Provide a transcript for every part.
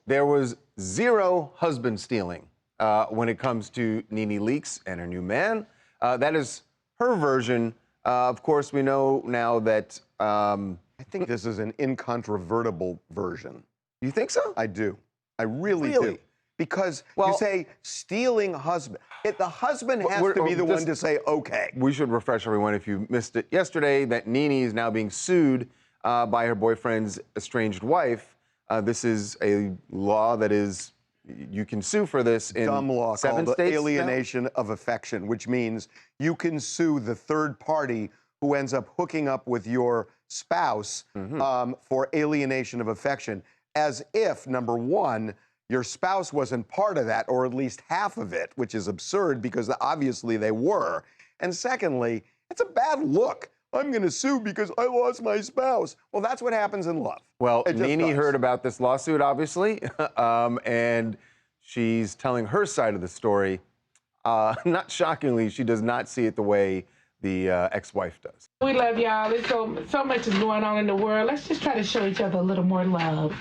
there was zero husband stealing when it comes to NeNe Leakes and her new man. That is her version. Of course, we know now that... I think this is an incontrovertible version. You think so? I do. I really do. Because you say stealing husband. The husband has to be the one to say, okay. We should refresh everyone, if you missed it yesterday, that NeNe is now being sued by her boyfriend's estranged wife. This is a law that is, you can sue for this in dumb law 7 called states alienation of affection, which means you can sue the third party who ends up hooking up with your spouse for alienation of affection, as if, number one, your spouse wasn't part of that, or at least half of it, which is absurd because obviously they were. And secondly, it's a bad look. I'm going to sue because I lost my spouse. Well, that's what happens in love. Well, NeNe heard about this lawsuit, obviously, and she's telling her side of the story. Not shockingly, she does not see it the way the ex-wife does. We love y'all. There's so much is going on in the world. Let's just try to show each other a little more love.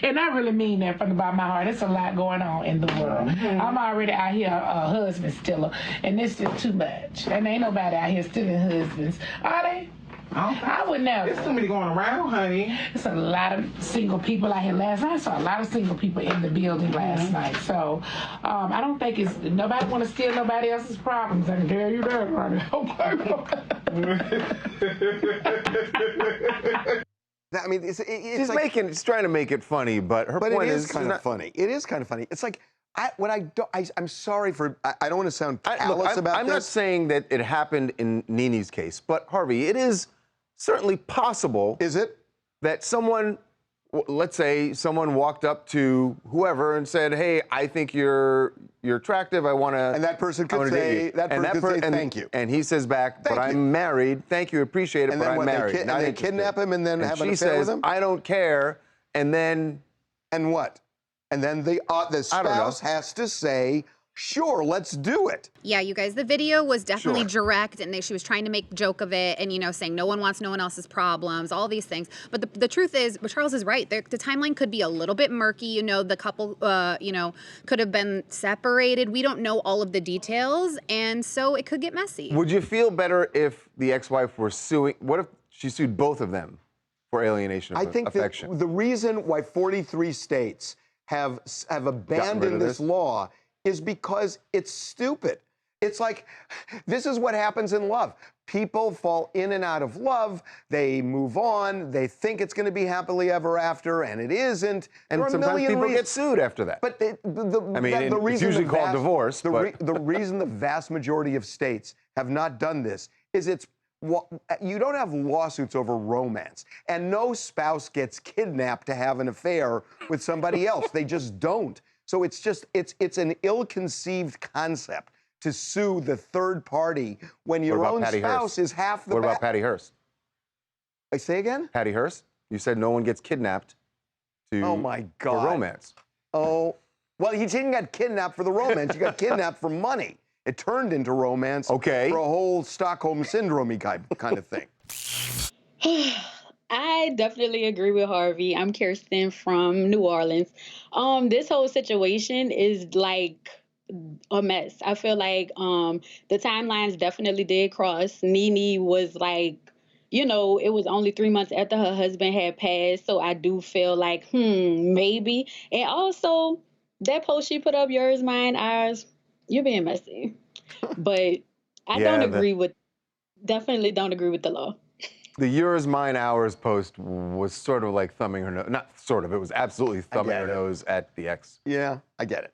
And I really mean that from the bottom of my heart. There's a lot going on in the world. I'm already out here a husband stiller, and this is too much. And ain't nobody out here stealing husbands. Are they? I would never. There's somebody going around, honey. There's a lot of single people out here last night. I saw a lot of single people in the building last night. So I don't think it's, nobody want to steal nobody else's problems. I can tell you that, honey. I mean, it's like, she's trying to make it funny, but her point is kind of funny. It is kind of funny. It's like, I'm sorry for, I don't want to sound callous about this. I'm not saying that it happened in NeNe's case, but Harvey, it is certainly possible. Is it? That someone, let's say someone walked up to whoever and said, hey, I think you're attractive, I want to... And that person could say, thank you. And he says back, but I'm married, thank you, appreciate it, but I'm married. And they kidnap him and then have an affair with him? And she says, I don't care, and then... And what? And then the spouse has to say, sure, let's do it. Yeah, you guys, the video was definitely direct, and she was trying to make a joke of it and, you know, saying no one wants no one else's problems, all these things. But the truth is, but Charles is right, the timeline could be a little bit murky. You know, the couple, you know, could have been separated. We don't know all of the details, and so it could get messy. Would you feel better if the ex-wife were suing? What if she sued both of them for alienation of affection? I think the reason why 43 states have abandoned this law is because it's stupid. It's like, this is what happens in love. People fall in and out of love, they move on, they think it's going to be happily ever after, and it isn't. And sometimes people get sued after that. But it's usually called divorce. The reason the vast majority of states have not done this is you don't have lawsuits over romance, and no spouse gets kidnapped to have an affair with somebody else. They just don't. So it's an ill-conceived concept to sue the third party when your own spouse is half the... What about Patty Hearst? I say again? Patty Hearst? You said no one gets kidnapped for romance. Oh, well, he didn't get kidnapped for the romance. He got kidnapped for money. It turned into romance for a whole Stockholm Syndrome kind of thing. I definitely agree with Harvey. I'm Kirsten from New Orleans. This whole situation is like a mess. I feel like the timelines definitely did cross. NeNe was like, you know, it was only 3 months after her husband had passed, so I do feel like, maybe. And also, that post she put up, yours, mine, ours, you're being messy. But I definitely don't agree with the law. The yours, mine, ours post was sort of like thumbing her nose. Not sort of, it was absolutely thumbing her nose at the ex. Yeah, I get it.